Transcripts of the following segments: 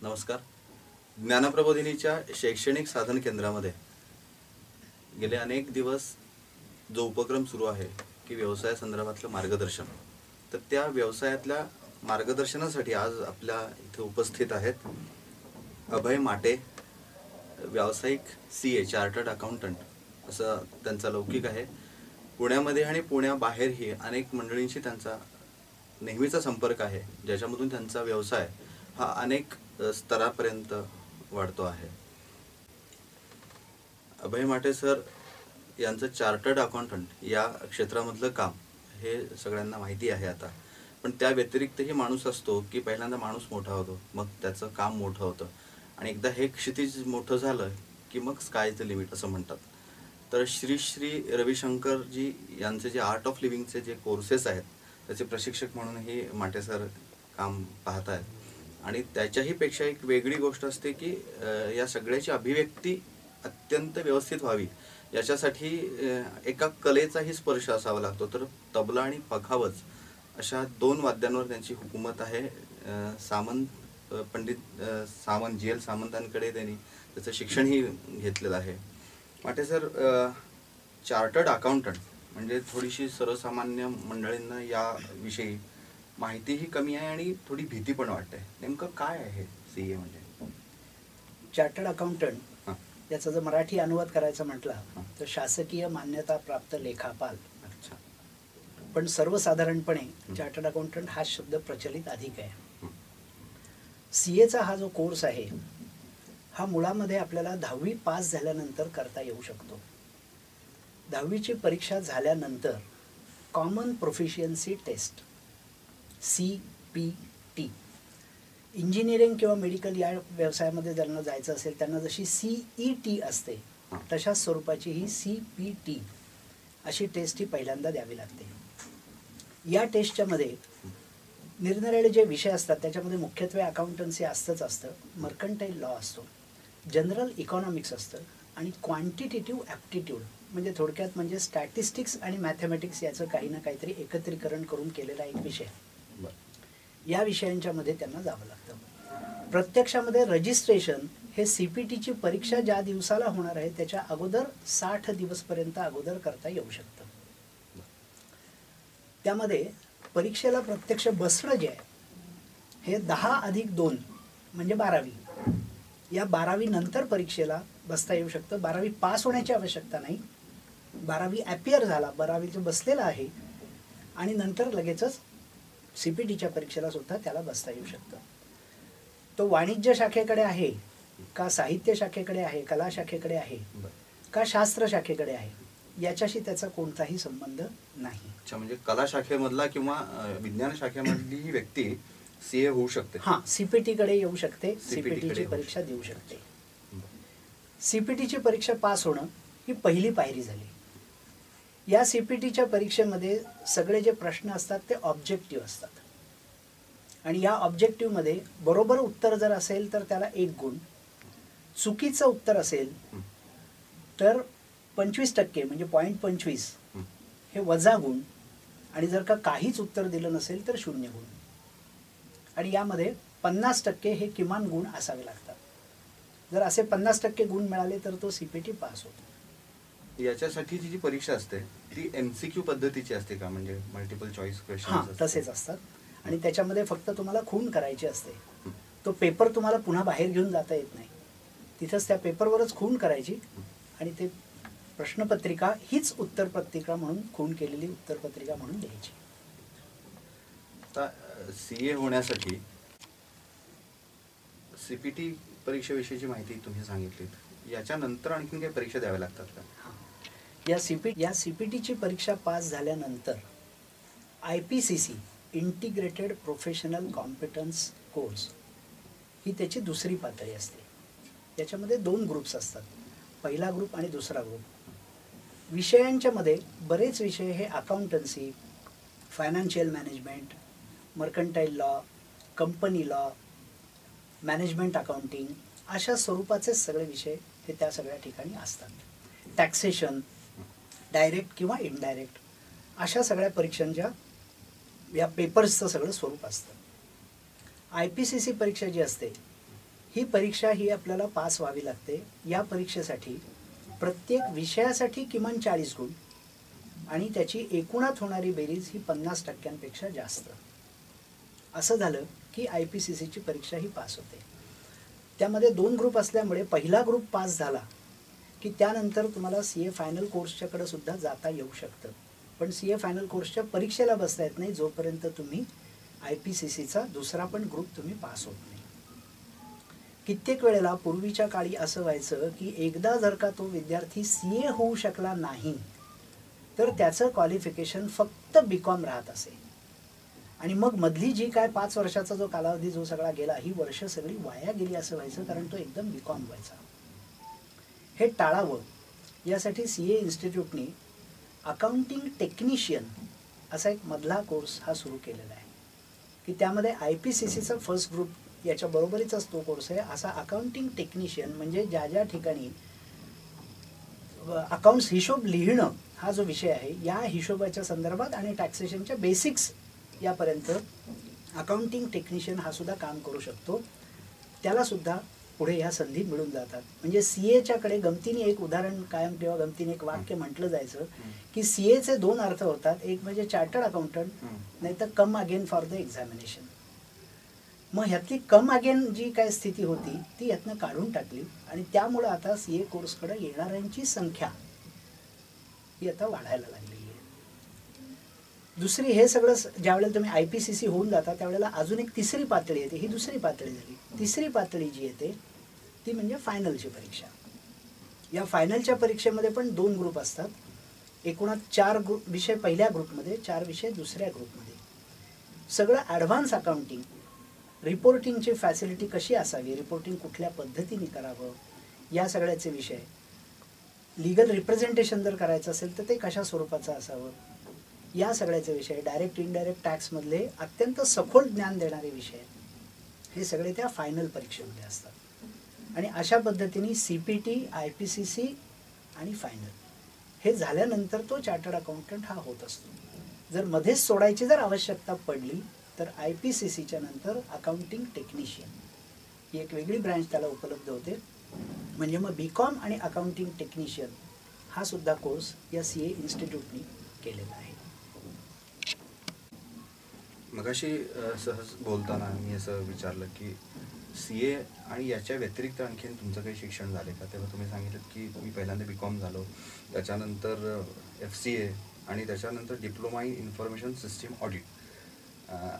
नमस्कार. ज्ञानप्रबोधिनीच्या शैक्षणिक साधन केंद्रामध्ये गेले अनेक दिवस जो उपक्रम सुरू आहे की व्यवसायासंदर्भातलं मार्गदर्शन, तर त्या व्यवसायातल्या मार्गदर्शनासाठी आज आपल्या इथे उपस्थित आहेत अभय माटे, व्यावसायिक CA चार्टर्ड अकाउंटंट असं त्यांचा लौकिक आहे. पुण्यामध्ये आणि पुण्याबाहेरही अनेक मंडळींशी त्यांचा नेहमीचा संपर्क आहे, ज्याच्यामधून त्यांचा व्यवसाय हा अनेक स्तरापर्यंत वाढतो आहे. अभय माटे सर यांचं चार्टर्ड अकाउंटंट या क्षेत्रामधलं काम हे सगळ्यांना माहिती आहे आता, पण त्या व्यतिरिक्तही माणूस असतो की पहिल्यांदा माणूस मोठा होतो, मग त्याचं काम मोठं होतं आणि एकदा हे क्षितिज मोठं झालं की मग स्काय द लिमिट असं म्हणतात. तर श्री श्री रविशंकरजी यांचे जे आर्ट ऑफ लिव्हिंगचे जे कोर्सेस आहेत त्याचे प्रशिक्षक म्हणूनही माटे सर काम पाहत आहेत. आणि त्याच्याही पेक्षा एक वेगळी गोष्ट असते की या सगळ्याची अभिव्यक्ती अत्यंत व्यवस्थित व्हावी याच्यासाठी एका कलेचाही स्पर्श असावा लागतो. तर तबला आणि पखावज अशा 2 वाद्यांवर त्यांची हुकूमत आहे. पंडित सामंत GL सामंतांकडे त्यांनी त्याचं शिक्षणही घेतलेलं आहे. माटे सर, चार्टर्ड अकाउंटंट म्हणजे थोडीशी सर्वसामान्य मंडळींना याविषयी माहितीही कमी आहे आणि थोडी भीती पण वाटते. नेमकं काय आहे CA म्हणजे? चार्टर्ड अकाउंटंट याचा जर मराठी अनुवाद करायचा म्हटला तर शासकीय मान्यता प्राप्त लेखापाल. अच्छा. पण सर्वसाधारणपणे चार्टर्ड अकाउंटंट हा शब्द प्रचलित अधिक आहे. CAचा हा जो कोर्स आहे हा मुळामध्ये आपल्याला 10वी पास झाल्यानंतर करता येऊ शकतो. 10वीची परीक्षा झाल्यानंतर common proficiency test CPT, engineering किंवा मेडिकल या व्यवसायामध्ये ज्यांना जायचं असेल त्यांना जशी CET असते तशाच स्वरूपाची ही CPT अशी टेस्ट ही पहिल्यांदा द्यावी लागते. या टेस्टच्या मध्ये निरनिराळे जे विषय असतात त्याच्यामध्ये मुख्यत्वे अकाउंटन्सी असतं, मर्कंटाईल लॉ असतो, जनरल इकॉनॉमिक्स असतं आणि क्वांटिटेटिव्ह ॲप्टिट्यूड म्हणजे थोडक्यात म्हणजे स्टॅटिस्टिक्स आणि मॅथमॅटिक्स याचं काही ना काहीतरी एकत्रीकरण करून केलेला एक विषय. या विषयांच्या मध्ये त्यांना जावं लागतं. प्रत्यक्षामध्ये रजिस्ट्रेशन हे CPTची परीक्षा ज्या दिवसाला होणार आहे त्याच्या अगोदर 60 दिवसपर्यंत अगोदर करता येऊ शकतं. त्यामध्ये परीक्षेला प्रत्यक्ष बसणं जे आहे हे 10+2 म्हणजे 12वी. या 12वी नंतर परीक्षेला बसता येऊ शकतं. 12वी पास होण्याची आवश्यकता नाही. 12वी ॲपियर झाला, 12वीचं बसलेला आहे आणि नंतर लगेचच CPTच्या परीक्षेला सुद्धा त्याला बसता येऊ शकतं. तो वाणिज्य शाखेकडे आहे का साहित्य शाखेकडे आहे, कला शाखेकडे आहे का शास्त्र शाखेकडे आहे याच्याशी त्याचा कोणताही संबंध नाही. अच्छा, म्हणजे कला शाखेमधला किंवा विज्ञान शाखेमधली ही व्यक्ती CA होऊ शकते. हां, CPTकडे येऊ शकते, CPTची परीक्षा देऊ शकते. CPTची परीक्षा पास होणं ही पहिली पायरी झाली. या CPTच्या परीक्षेमध्ये सगळे जे प्रश्न असतात ते ऑब्जेक्टिव्ह असतात आणि या ऑब्जेक्टिव्हमध्ये बरोबर उत्तर जर असेल तर त्याला 1 गुण, चुकीचं उत्तर असेल तर 25% म्हणजे 0.25 हे वजा गुण आणि जर का काहीच उत्तर दिलं नसेल तर 0 गुण आणि यामध्ये 50% हे किमान गुण असावे लागतात. जर असे 50% गुण मिळाले तर तो CPT पास होतो. याच्यासाठीची जी परीक्षा असते ती MCQ पद्धतीची असते का, म्हणजे मल्टिपल चॉईस क्वेश्चन? हां, तसेच असतात आणि त्याच्यामध्ये फक्त तुम्हाला खूण करायची असते. तो पेपर तुम्हाला पुन्हा बाहेर घेऊन जाता येत नाही. तिथंच त्या पेपरवरच खूण करायची आणि ते प्रश्नपत्रिका हीच उत्तरपत्रिका म्हणून खूण केलेली उत्तरपत्रिका म्हणून द्यायची. आता CA होण्यासाठी CPT परीक्षेविषयीची माहिती तुम्ही सांगितलीत, याच्यानंतर आणखीन काही परीक्षा द्याव्या लागतात का? या CPTची परीक्षा पास झाल्यानंतर IPCC integrated professional competence course ही त्याची दुसरी पातळी असते. त्याच्यामध्ये 2 ग्रुप्स असतात, पहिला ग्रुप आणि दुसरा ग्रुप. विषयांच्या मध्ये बरेच विषय हे accountancy, financial management, mercantile law, company law, management accounting अशा स्वरूपाचे सगळे विषय हे त्या सगळ्या ठिकाणी असतात. टॅक्सेशन, डायरेक्ट किंवा इनडायरेक्ट अशा सगळ्या परीक्षांच्या या पेपर्सचं सगळं स्वरूप असतं. IPCC परीक्षा जी असते ही परीक्षा ही आपल्याला पास व्हावी लागते. या परीक्षेसाठी प्रत्येक विषयासाठी किमान 40 गुण आणि त्याची एकूणात होणारी बेरीज ही 50% जास्त. असं झालं की IPCCची परीक्षा ही पास होते. त्यामध्ये 2 ग्रुप असल्यामुळे पहिला ग्रुप पास झाला की त्यानंतर तुम्हाला CA फायनल कोर्सच्याकडे सुद्धा जाता येऊ शकतं. पण CA फायनल कोर्सच्या परीक्षेला बसता येत नाही जोपर्यंत तुम्ही IPCCचा दुसरा पण ग्रुप तुम्ही पास होत नाही. कित्येक वेळेला पूर्वीच्या काळी असं व्हायचं की एकदा जर का तो विद्यार्थी CA होऊ शकला नाही तर त्याचं क्वालिफिकेशन फक्त BCom राहत असे. आणि मग मधली जी काय 5 वर्षाचा जो कालावधी जो सगळा गेला, ही वर्ष सगळी वाया गेली असं व्हायचं, कारण तो एकदम BCom व्हायचा. हे टाळावं यासाठी CA इन्स्टिट्यूटनी अकाउंटिंग टेक्निशियन असा एक मधला कोर्स हा सुरू केलेला आहे की त्यामध्ये IPCCचा फर्स्ट ग्रुप याच्या बरोबरीचाच तो कोर्स आहे. असा अकाउंटिंग टेक्निशियन म्हणजे ज्या ज्या ठिकाणी अकाउंट्स हिशोब लिहिणं हा जो विषय आहे, या हिशोबाच्या संदर्भात आणि टॅक्सेशनच्या बेसिक्स यापर्यंत अकाउंटिंग टेक्निशियन हा सुद्धा काम करू शकतो. त्याला सुद्धा पुढे ह्या संधी मिळून जातात. म्हणजे CAच्याकडे गमतीने एक उदाहरण कायम किंवा गमतीने एक वाक्य म्हटलं जायचं की CAचे 2 अर्थ होतात. एक म्हणजे चार्टर्ड अकाउंटंट, नाही तर come again for the examination. मग ह्यातली कम अगेन जी काय स्थिती होती ती यातनं काढून टाकली आणि त्यामुळं आता CA कोर्सकडे येणाऱ्यांची संख्या ही आता वाढायला लागलेली आहे. दुसरी, हे सगळं ज्यावेळेला तुम्ही IPCC होऊन जाता त्यावेळेला अजून एक तिसरी पातळी येते. ही दुसरी पातळी झाली. तिसरी पातळी जी येते ती म्हणजे फायनलची परीक्षा. या फायनलच्या परीक्षेमध्ये पण 2 ग्रुप असतात. एकूणात 4 विषय पहिल्या ग्रुपमध्ये, 4 विषय दुसऱ्या ग्रुपमध्ये. सगळं ॲडव्हान्स अकाउंटिंग, रिपोर्टिंगची फॅसिलिटी कशी असावी, रिपोर्टिंग कुठल्या पद्धतीने करावं, या सगळ्याचे विषय. लीगल रिप्रेझेंटेशन जर करायचं असेल तर ते कशा स्वरूपाचं असावं, या सगळ्याचे विषय. डायरेक्ट इनडायरेक्ट टॅक्समधले अत्यंत सखोल ज्ञान देणारे विषय हे सगळे त्या फायनल परीक्षेमध्ये असतात. आणि अशा पद्धतीने CPT, IPCC आणि फायनल हे झाल्यानंतर तो चार्टर्ड अकाउंटंट हा होत असतो. जर मध्येच सोडायची जर आवश्यकता पडली तर IPCCच्या नंतर अकाउंटिंग टेक्निशियन ही एक वेगळी ब्रँच त्याला उपलब्ध होते. म्हणजे मग BCom आणि अकाउंटिंग टेक्निशियन हा सुद्धा कोर्स या CA इन्स्टिट्यूटनी केलेला आहे. मगाशी सहज बोलताना मी असं विचारलं की CA आणि याच्या व्यतिरिक्त आणखीन तुमचं काही शिक्षण झाले का? तेव्हा तुम्ही सांगितलं की मी पहिल्यांदा BCom झालो, त्याच्यानंतर FCA आणि त्याच्यानंतर diploma in information system audit,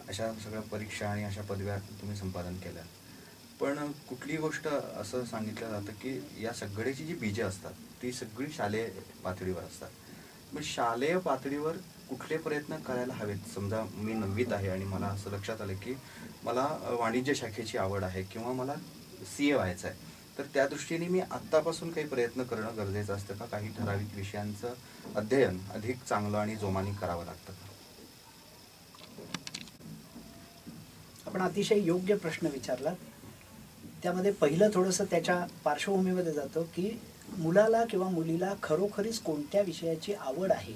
अशा सगळ्या परीक्षा आणि अशा पदव्या तुम्ही संपादन केल्या. पण कुठली गोष्ट असं सांगितलं जातं की या सगळ्याची जी बीजं असतात ती सगळी शालेय पातळीवर असतात. मग शालेय पातळीवर कुठले प्रयत्न करायला हवेत? समजा मी 9वीत आहे आणि मला असं लक्षात आलं की मला वाणिज्य शाखेची आवड आहे किंवा मला CA व्हायचं आहे, तर त्या दृष्टीने मी आत्तापासून काही प्रयत्न करणं गरजेचं असतं का? काही ठराविक विषयांचं अध्ययन अधिक चांगलं आणि जोमाने करावं लागतं का? आपण अतिशय योग्य प्रश्न विचारला. त्यामध्ये पहिलं थोडंसं त्याच्या पार्श्वभूमीमध्ये जातो की मुलाला किंवा मुलीला खरोखरीच कोणत्या विषयाची आवड आहे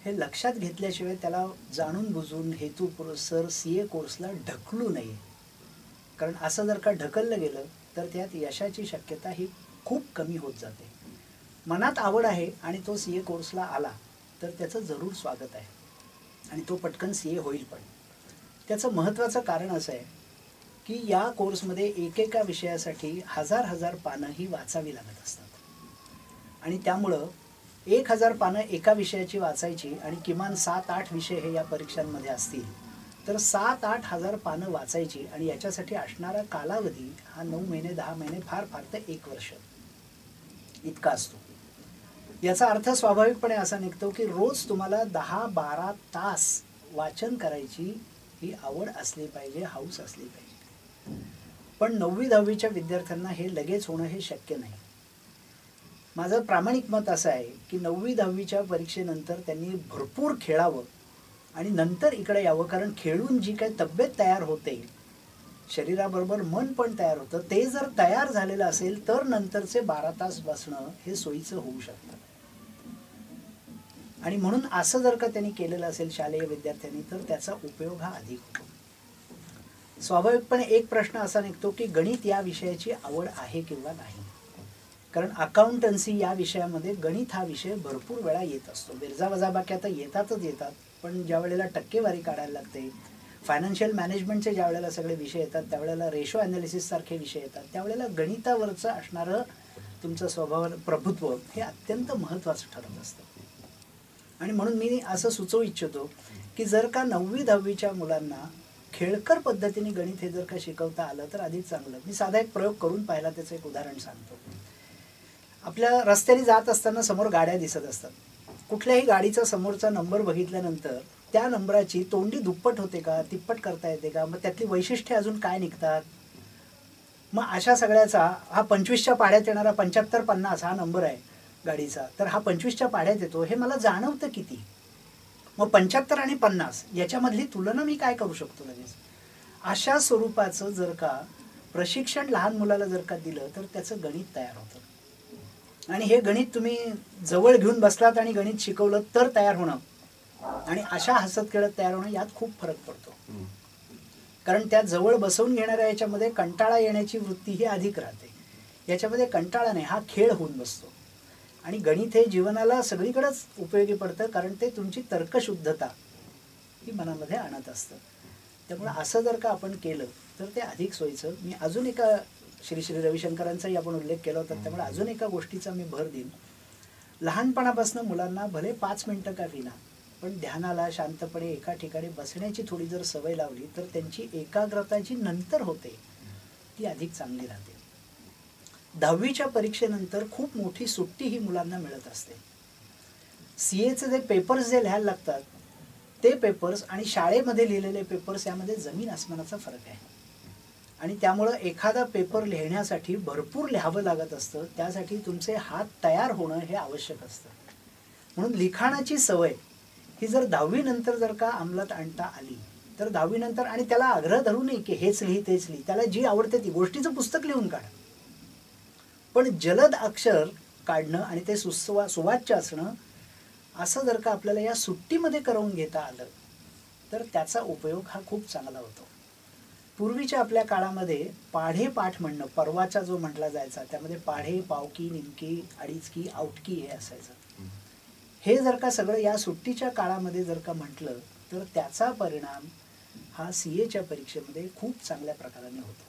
हे लक्षात घेतल्याशिवाय त्याला जाणून बुजून हेतुपुरस्सर CA कोर्सला ढकलू नये. कारण असं जर का ढकललं गेलं तर त्यात यशाची शक्यता ही खूप कमी होत जाते. मनात आवड आहे आणि तो CA कोर्सला आला तर त्याचं जरूर स्वागत आहे आणि तो पटकन CA होईल. पण त्याचं महत्त्वाचं कारण असं आहे की या कोर्समध्ये एकेका विषयासाठी हजार पानं ही वाचावी लागत असतात आणि त्यामुळं 1000 पानं एका विषयाची वाचायची आणि किमान 7-8 विषय हे या परीक्षांमध्ये असतील तर 7-8 हजार पानं वाचायची आणि याच्यासाठी असणारा कालावधी हा 9 महिने 10 महिने फार तर 1 वर्ष इतका असतो. याचा अर्थ स्वाभाविकपणे असा निघतो की रोज तुम्हाला 10-12 तास वाचन करायची ही आवड असली पाहिजे, हौस असली पाहिजे. पण 9वी-10वीच्या विद्यार्थ्यांना हे लगेच होणं हे शक्य नाही. माझं प्रामाणिक मत असं आहे की 9वी-10वीच्या परीक्षेनंतर त्यांनी भरपूर खेळावं आणि नंतर इकडे यावं. कारण खेळून जी काही तब्येत तयार होते, शरीराबरोबर मन पण तयार होतं, ते जर तयार झालेलं असेल तर नंतरचे 12 तास बसणं हे सोयीचं होऊ शकतं. आणि म्हणून असं जर का त्यांनी केलेलं असेल शालेय विद्यार्थ्यांनी तर त्याचा उपयोग हा अधिक होतो. स्वाभाविकपणे एक प्रश्न असा निघतो की गणित या विषयाची आवड आहे किंवा नाही. कारण अकाउंटन्सी या विषयामध्ये गणित हा विषय भरपूर वेळा येत असतो. बेरजा वजाबाकी तर येतातच येतात, पण ज्या वेळेला टक्केवारी काढायला लागते, फायनान्शियल मॅनेजमेंटचे ज्या वेळेला सगळे विषय येतात, त्यावेळेला रेशो ॲनालिसिस सारखे विषय येतात, त्यावेळेला गणितावरचं असणारं तुमचं स्वभाव प्रभुत्व हे अत्यंत महत्त्वाचं ठरत असतं. आणि म्हणून मी असं सुचवू इच्छितो की जर का 9वी-10वीच्या मुलांना खेळकर पद्धतीने गणित हे जर का शिकवता आलं तर अधिक चांगलं. मी साधा एक प्रयोग करून पाहिला, त्याचं एक उदाहरण सांगतो. आपल्या रस्त्याने जात असताना समोर गाड्या दिसत असतात. कुठल्याही गाडीचा समोरचा नंबर बघितल्यानंतर त्या नंबराची तोंडी दुप्पट होते का, तिप्पट करता येते का, मग त्यातली वैशिष्ट्ये अजून काय निघतात. मग अशा सगळ्याचा हा 25च्या पाढ्यात येणारा 75-50 हा नंबर आहे गाडीचा, तर हा 25च्या पाढ्यात येतो हे मला जाणवतं किती. मग 75 आणि 50 याच्यामधली तुलना मी काय करू शकतो लगेच. अशा स्वरूपाचं जर का प्रशिक्षण लहान मुलाला जर का दिलं तर त्याचं गणित तयार होतं. आणि हे गणित तुम्ही जवळ घेऊन बसलात आणि गणित शिकवलं तर तयार होणं आणि अशा हसत खेळत तयार होणं यात खूप फरक पडतो. कारण त्या जवळ बसवून घेणाऱ्या याच्यामध्ये कंटाळा येण्याची वृत्ती ही अधिक राहते. याच्यामध्ये कंटाळा नाही, हा खेळ होऊन बसतो. आणि गणित हे जीवनाला सगळीकडेच उपयोगी पडतं, कारण ते तुमची तर्कशुद्धता ही मनामध्ये आणत असतं. त्यामुळे असं जर का आपण केलं तर ते अधिक सोयीचं. मी अजून एका श्री श्री रविशंकरांचाही आपण उल्लेख केला होता, त्यामुळे अजून एका गोष्टीचा मी भर देईन. लहानपणापासून मुलांना भले 5 मिनिटं का विना पण ध्यानाला शांतपणे एका ठिकाणी बसण्याची थोडी जर सवय लावली तर त्यांची एकाग्रता जी नंतर होते ती अधिक चांगली राहते. 10वीच्या परीक्षेनंतर खूप मोठी सुट्टी ही मुलांना मिळत असते. CAचे जे पेपर्स जे लिहायला लागतात ते पेपर्स आणि शाळेमध्ये लिहिलेले पेपर्स यामध्ये जमीन आसमानाचा फरक आहे. आणि त्यामुळं एखादा पेपर लिहिण्यासाठी भरपूर लिहावं लागत असतं, त्यासाठी तुमचे हात तयार होणं हे आवश्यक असतं. म्हणून लिखाणाची सवय ही जर 10वी नंतर जर का अंमलात आणता आली तर 10वी नंतर, आणि त्याला आग्रह धरू नये की हेच लिही तेच लिही, त्याला जी आवडते ती गोष्टीचं पुस्तक लिहून काढा. पण जलद अक्षर काढणं आणि ते सुवाच्य असणं असं जर का आपल्याला या सुट्टीमध्ये करून घेता आलं तर त्याचा उपयोग हा खूप चांगला होतो. पूर्वीच्या आपल्या काळामध्ये पाढे पाठ म्हणणं, परवाचा जो म्हटला जायचा, त्यामध्ये पाढे, पावकी, निमकी, अडीचकी, आउटकी हे असायचं. हे जर का सगळं या सुट्टीच्या काळामध्ये जर का म्हटलं तर त्याचा परिणाम हा CAच्या परीक्षेमध्ये खूप चांगल्या प्रकाराने होतो.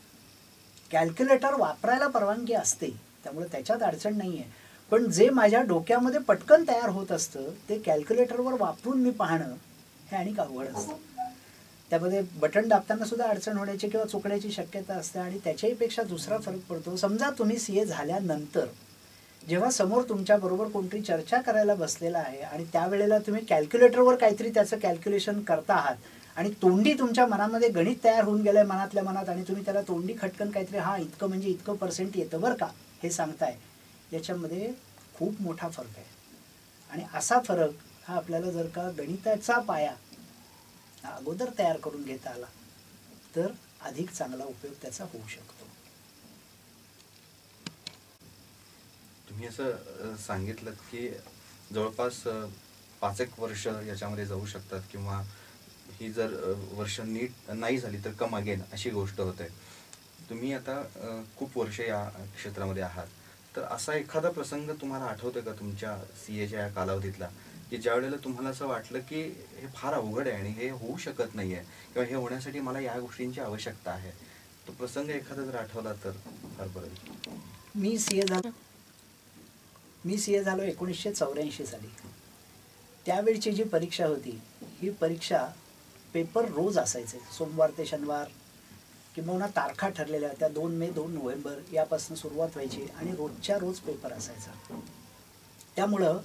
कॅल्क्युलेटर वापरायला परवानगी असते, त्यामुळे त्याच्यात अडचण नाही आहे. पण जे माझ्या डोक्यामध्ये पटकन तयार होत असतं ते कॅल्क्युलेटरवर वापरून मी पाहणं हे आणि अवघड असतं. त्यामध्ये बटन दाबताना सुद्धा अडचण होण्याची किंवा चुकण्याची शक्यता असते. आणि त्याच्याही पेक्षा दुसरा फरक पडतो, समजा तुम्ही CA झाल्यानंतर जेव्हा समोर तुमच्याबरोबर कोणतरी चर्चा करायला बसलेला आहे आणि त्यावेळेला तुम्ही कॅल्क्युलेटरवर काहीतरी त्याचं कॅल्क्युलेशन करता आहात आणि तोंडी तुमच्या मनामध्ये गणित तयार होऊन गेलंय मनातल्या मनात, आणि तुम्ही त्याला तोंडी खटकन काहीतरी हा इतकं म्हणजे इतकं % येतं बरं का हे सांगताय, याच्यामध्ये खूप मोठा फरक आहे. आणि असा फरक हा आपल्याला जर का गणिताचा पाया हा अगोदर तयार करून घेता आला तर अधिक चांगला उपयोग त्याचा होऊ शकतो. तुम्ही असं सांगितलं की जवळपास 5-1 वर्ष याच्यामध्ये जाऊ शकतात, किंवा ही जर वर्ष नीट नाही झाली तर कम अगेन अशी गोष्ट होते. तुम्ही आता खूप वर्ष या क्षेत्रामध्ये आहात, तर असा एखादा प्रसंग तुम्हाला आठवतोय का तुमच्या CAच्या या कालावधीतला, की ज्या वेळेला तुम्हाला असं वाटलं की हे फार अवघड आहे आणि हे होऊ शकत नाही आहे, किंवा हे होण्यासाठी मला या गोष्टींची आवश्यकता आहे, तो प्रसंग एखादा जर आठवला तर फार बरं. मी CA झालो 1984 साली. त्यावेळची जी परीक्षा होती ही परीक्षा पेपर रोज असायचे, सोमवार ते शनिवार, किंवा तारखा ठरलेल्या होत्या. 2 मे 2 नोव्हेंबर यापासून सुरुवात व्हायची आणि रोजच्या रोज पेपर असायचा. त्यामुळं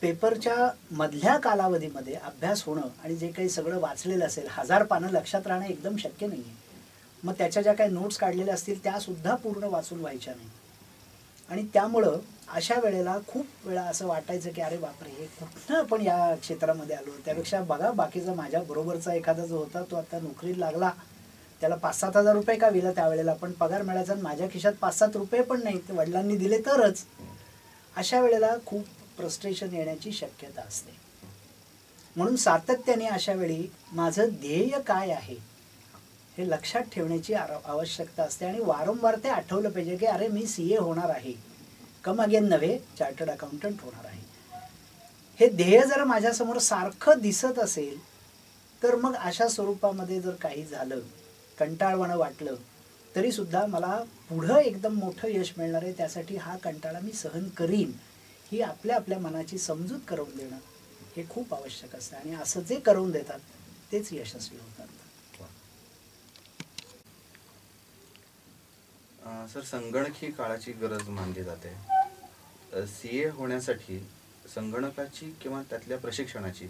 पेपरच्या मधल्या कालावधीमध्ये अभ्यास होणं आणि जे काही सगळं वाचलेलं असेल, 1000 पानं लक्षात राहणं एकदम शक्य नाही आहे. मग त्याच्या ज्या काही नोट्स काढलेल्या असतील त्यासुद्धा पूर्ण वाचून व्हायच्या नाही. आणि त्यामुळं अशा वेळेला खूप वेळा असं वाटायचं की अरे बापरे, हे कुठनं आपण या क्षेत्रामध्ये आलो. त्यापेक्षा बघा बाकीचा माझ्या बरोबरचा एखादा जो होता तो आता नोकरीला लागला, त्याला 5-7 हजार रुपये का विला त्यावेळेला, पण पगार मिळायचा, माझ्या खिशात 5-7 रुपये पण नाही, ते वडिलांनी दिले तरच. अशा वेळेला खूप फ्रस्ट्रेशन येण्याची शक्यता असते. म्हणून सातत्याने अशा वेळी माझं ध्येय काय आहे हे लक्षात ठेवण्याची आवश्यकता असते आणि वारंवार ते आठवलं पाहिजे की अरे मी CA होणार आहे, कम अगेन नव्हे चार्टर्ड अकाउंटंट होणार आहे. हे ध्येय जर माझ्यासमोर सारखं दिसत असेल तर मग अशा स्वरूपामध्ये जर काही झालं, कंटाळवाणं वाटलं, तरी सुद्धा मला पुढं एकदम मोठं यश मिळणार आहे, त्यासाठी हा कंटाळा मी सहन करीन, ही आपल्या आपल्या मनाची समजूत करून देणं हे खूप आवश्यक असतं. आणि असं जे करून देतात तेच यशस्वी होतात. सर, संगणक ही काळाची गरज मानली जाते. CA होण्यासाठी संगणकाची किंवा त्यातल्या प्रशिक्षणाची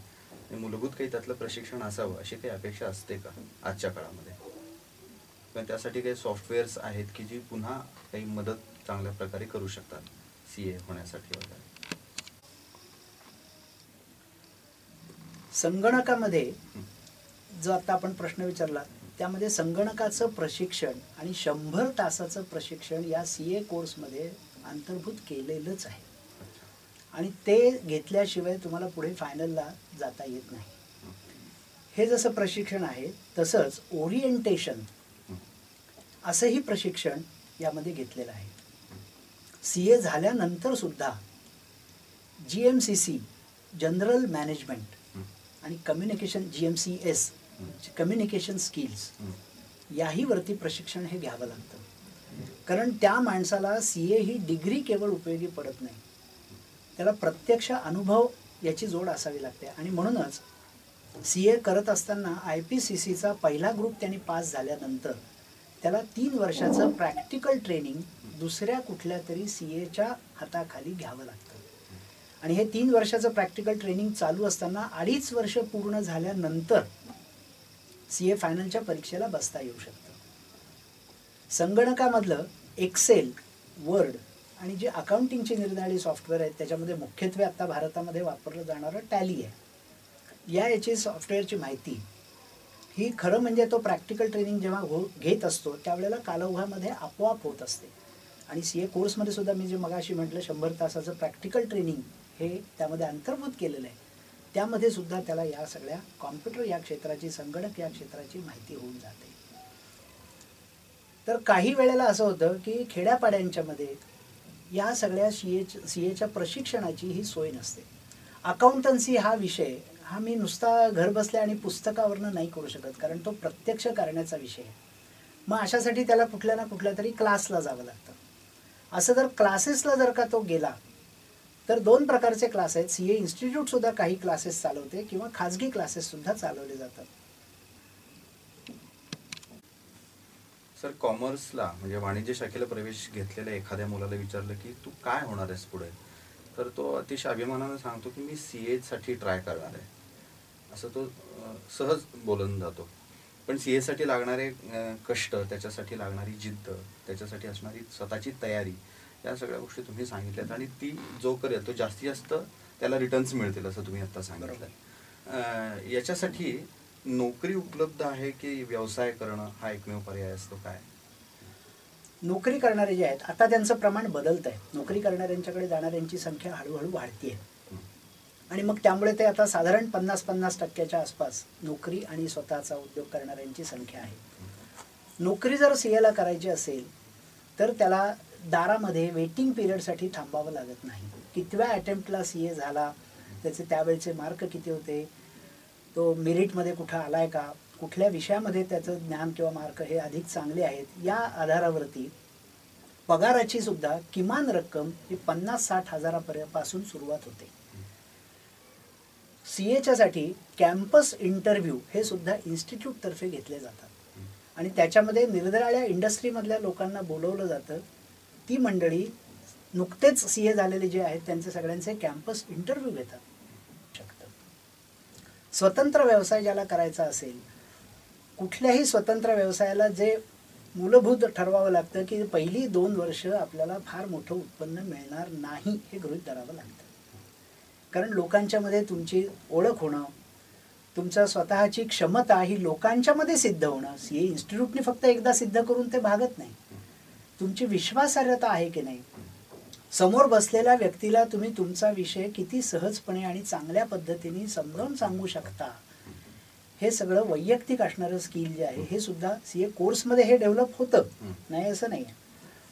मूलभूत काही त्यातलं प्रशिक्षण असावं अशी काही अपेक्षा असते का आजच्या काळामध्ये? किंवा त्यासाठी काही सॉफ्टवेअर्स आहेत की जी पुन्हा काही मदत चांगल्या प्रकारे करू शकतात CA होण्यासाठी वगैरे? संगणकामध्ये जो आता आपण प्रश्न विचारला त्यामध्ये संगणकाचं प्रशिक्षण आणि 100 तासाचं प्रशिक्षण या CA कोर्समध्ये अंतर्भूत केलेलंच आहे. आणि ते घेतल्याशिवाय तुम्हाला पुढे फायनलला जाता येत नाही. हे जसं प्रशिक्षण आहे तसंच ओरिएंटेशन असंही प्रशिक्षण यामध्ये घेतलेलं आहे. CA झाल्यानंतर सुद्धा GMCC जनरल मॅनेजमेंट आणि कम्युनिकेशन GMCS कम्युनिकेशन स्किल्स याही वरती प्रशिक्षण हे घ्यावं लागतं. कारण त्या माणसाला CA ही डिग्री केवळ उपयोगी पडत नाही, त्याला प्रत्यक्ष अनुभव याची जोड असावी लागते. आणि म्हणूनच CA करत असताना IPCCचा पहिला ग्रुप त्यांनी पास झाल्यानंतर त्याला 3 वर्षाचं प्रॅक्टिकल ट्रेनिंग दुसऱ्या कुठल्या तरी CAच्या हाताखाली घ्यावं लागतं. आणि हे 3 वर्षाचं प्रॅक्टिकल ट्रेनिंग चालू असताना 2.5 वर्ष पूर्ण झाल्यानंतर CA फायनलच्या परीक्षेला बसता येऊ शकतं. संगणकामधलं एक्सेल, वर्ड आणि जे अकाउंटिंगची निरनिराळी सॉफ्टवेअर आहेत त्याच्यामध्ये मुख्यत्वे आता भारतामध्ये वापरलं जाणारं टॅली आहे. याची सॉफ्टवेअरची माहिती ही खरं म्हणजे तो प्रॅक्टिकल ट्रेनिंग जेव्हा घेत असतो त्यावेळेला कालौघामध्ये आपोआप होत असते. आणि CA कोर्समध्ये सुद्धा मी जे मगाशी म्हटलं 100 तासाचं प्रॅक्टिकल ट्रेनिंग हे त्यामध्ये अंतर्भूत केलेलं आहे. त्यामध्ये सुद्धा त्याला या सगळ्या कॉम्प्युटर या क्षेत्राची, संगणक या क्षेत्राची माहिती होऊन जाते. तर काही वेळेला असं होतं की खेड्यापाड्यांच्यामध्ये या सगळ्या CAच्या प्रशिक्षणाची ही सोय नसते. अकाउंटन्सी हा विषय हा मी नुसता घर बसल्या आणि पुस्तकावरनं नाही करू शकत, कारण तो प्रत्यक्ष करण्याचा विषय आहे. मग अशासाठी त्याला कुठल्या ना कुठल्या तरी क्लासला जावं लागतं. असं जर क्लासेसला जर का तो गेला तर 2 प्रकारचे क्लास आहेत. CA इन्स्टिट्यूटसुद्धा काही क्लासेस चालवते किंवा खाजगी क्लासेससुद्धा चालवले जातात. सर, कॉमर्सला म्हणजे वाणिज्य शाखेला प्रवेश घेतलेल्या एखाद्या मुलाला विचारलं की तू काय होणार आहेस पुढे, तर तो अतिशय अभिमानानं सांगतो की मी CA साठी ट्राय करणार आहे, असं तो सहज बोलून जातो. पण CA साठी लागणारे कष्ट, त्याच्यासाठी लागणारी जिद्द, त्याच्यासाठी असणारी स्वतःची तयारी, या सगळ्या गोष्टी तुम्ही सांगितल्यात. आणि ती जो करेल तो जास्तीत जास्त त्याला रिटर्न्स मिळतील असं तुम्ही आता सांगितलं. याच्यासाठी नोकरी उपलब्ध आहे की व्यवसाय करणं हा एकमेव पर्याय असतो? काय नोकरी करणारे जे आहेत आता त्यांचं प्रमाण बदलत आहे. नोकरी करणाऱ्यांच्याकडे जाणाऱ्यांची संख्या हळूहळू वाढते आणि मग त्यामुळे ते आता साधारण 50-50% आसपास नोकरी आणि स्वतःचा उद्योग करणाऱ्यांची संख्या आहे. नोकरी जर CAला करायची असेल तर त्याला दारामध्ये वेटिंग पिरियडसाठी थांबावं लागत नाही. कितव्या अटेम्प्टला CA झाला, त्याचे त्यावेळचे मार्क किती होते, तो मेरिटमध्ये कुठं आलाय का, कुठल्या विषयामध्ये त्याचं ज्ञान किंवा मार्क हे अधिक चांगले आहेत, या आधारावरती पगाराची सुद्धा किमान रक्कम ही 50-60 हजारापासून सुरुवात होते. CAच्यासाठी कॅम्पस इंटरव्ह्यू हे सुद्धा इन्स्टिट्यूटतर्फे घेतले जातात आणि त्याच्यामध्ये निरनिराळ्या इंडस्ट्रीमधल्या लोकांना बोलवलं जातं. ती मंडळी नुकतेच CA झालेले जे आहेत त्यांचे सगळ्यांचे कॅम्पस इंटरव्ह्यू घेतात. स्वतंत्र व्यवसाय ज्याला करायचा असेल, कुठल्याही स्वतंत्र व्यवसायाला जे मूलभूत ठरवावं लागतं की पहिली 2 वर्ष आपल्याला फार मोठं उत्पन्न मिळणार नाही हे गृहीत धरावं लागतं. कारण लोकांच्यामध्ये तुमची ओळख होणं, तुमच्या स्वतःची क्षमता ही लोकांच्यामध्ये सिद्ध होणं, CA इन्स्टिट्यूटने फक्त एकदा सिद्ध करून ते भागत नाही. तुमची विश्वासार्हता आहे की नाही, समोर बसलेल्या व्यक्तीला तुम्ही तुमचा विषय किती सहजपणे आणि चांगल्या पद्धतीने समजावून सांगू शकता, हे सगळं वैयक्तिक असणारं स्किल जे आहे हे सुद्धा CA कोर्समध्ये हे डेव्हलप होतं, नाही असं नाही आहे,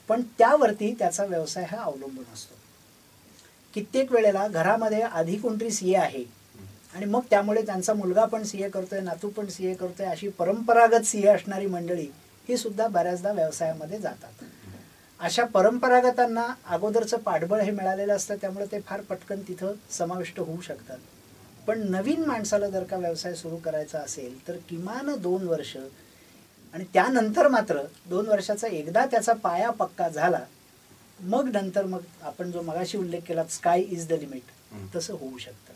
पण त्यावरती त्याचा व्यवसाय हा अवलंबून असतो. कित्येक वेळेला घरामध्ये आधी कोणतरी CA आहे आणि मग त्यामुळे त्यांचा मुलगा पण CA करतोय, नातू पण CA करतोय, अशी परंपरागत CA असणारी मंडळी ही सुद्धा बऱ्याचदा व्यवसायामध्ये जातात. अशा परंपरागतांना अगोदरचं पाठबळ हे मिळालेलं असतं, त्यामुळे ते फार पटकन तिथं समाविष्ट होऊ शकतात. पण नवीन माणसाला जर का व्यवसाय सुरू करायचा असेल तर किमान 2 वर्ष आणि त्यानंतर मात्र 2 वर्षाचा एकदा त्याचा पाया पक्का झाला मग नंतर मग आपण जो मगाशी उल्लेख केला स्काय इज द लिमिट तसं होऊ शकतं.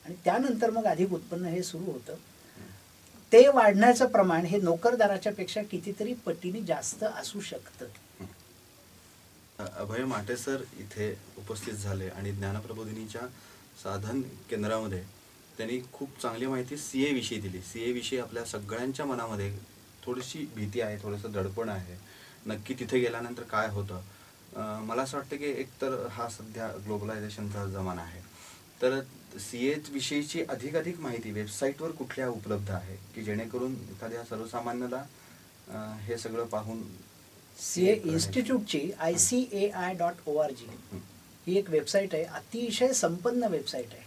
आणि त्यानंतर मग अधिक उत्पन्न हे सुरू होतं. ते वाढण्याचं प्रमाण हे नोकरदाराच्या पेक्षा कितीतरी पटीने जास्त असू शकतं. अभय माटे सर इथे उपस्थित झाले आणि ज्ञानप्रबोधिनीच्या साधन केंद्रामध्ये त्यांनी खूप चांगली माहिती CA विषयी दिली. CA विषयी आपल्या सगळ्यांच्या मनामध्ये थोडीशी भीती आहे, थोडंसं दडपण आहे, नक्की तिथे गेल्यानंतर काय होतं. मला असं वाटतं की एकतर हा सध्या ग्लोबलायझेशनचा जमाना आहे, तर CA विषयीची अधिकाधिक माहिती वेबसाईटवर कुठल्या उपलब्ध आहे की जेणेकरून एखाद्या सर्वसामान्याला हे सगळं पाहून CA इन्स्टिट्यूटची ICAI.org ही एक वेबसाईट आहे, अतिशय संपन्न वेबसाईट आहे.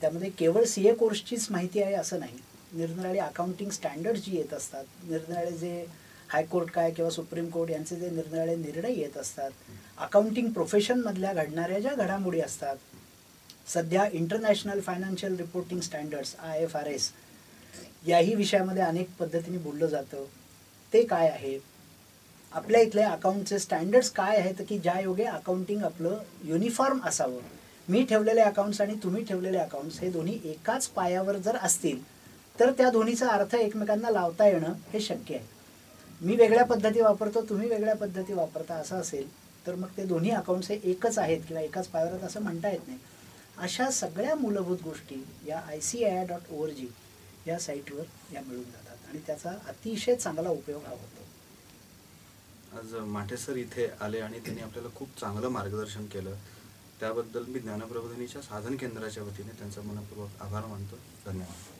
त्यामध्ये केवळ CA कोर्सचीच माहिती आहे असं नाही, निरनिराळे अकाउंटिंग स्टँडर्ड जी येत असतात, निरनिराळे जे हायकोर्ट काय किंवा सुप्रीम कोर्ट यांचे जे निरनिराळे निर्णय येत असतात, अकाउंटिंग प्रोफेशनमधल्या घडणाऱ्या ज्या घडामोडी असतात, सध्या international financial reporting standards IFRS याही विषयामध्ये अनेक पद्धतीने बोललं जातं. ते काय आहे, आपल्या इथले अकाउंटचे स्टँडर्ड्स काय आहेत की ज्या योगे अकाउंटिंग आपलं युनिफॉर्म असावं. मी ठेवलेले अकाउंट्स आणि तुम्ही ठेवलेले अकाउंट्स हे दोन्ही एकाच पायावर जर असतील तर त्या दोन्हीचा अर्थ एकमेकांना लावता येणं हे शक्य आहे. मी वेगळ्या पद्धती वापरतो, तुम्ही वेगळ्या पद्धती वापरता असं असेल तर मग ते दोन्ही अकाउंट्स हे एकच आहेत किंवा एकाच पायावर आहेत असं म्हणता येत नाही. अशा सगळ्या मूलभूत गोष्टी या ICAI.org या साईटवर या मिळून जातात आणि त्याचा अतिशय चांगला उपयोग हा होतो. आज माटे सर इथे आले आणि त्यांनी आपल्याला खूप चांगलं मार्गदर्शन केलं. त्याबद्दल मी ज्ञानप्रबोधिनीच्या साधन केंद्राच्या वतीने त्यांचा मनपूर्वक आभार मानतो. धन्यवाद.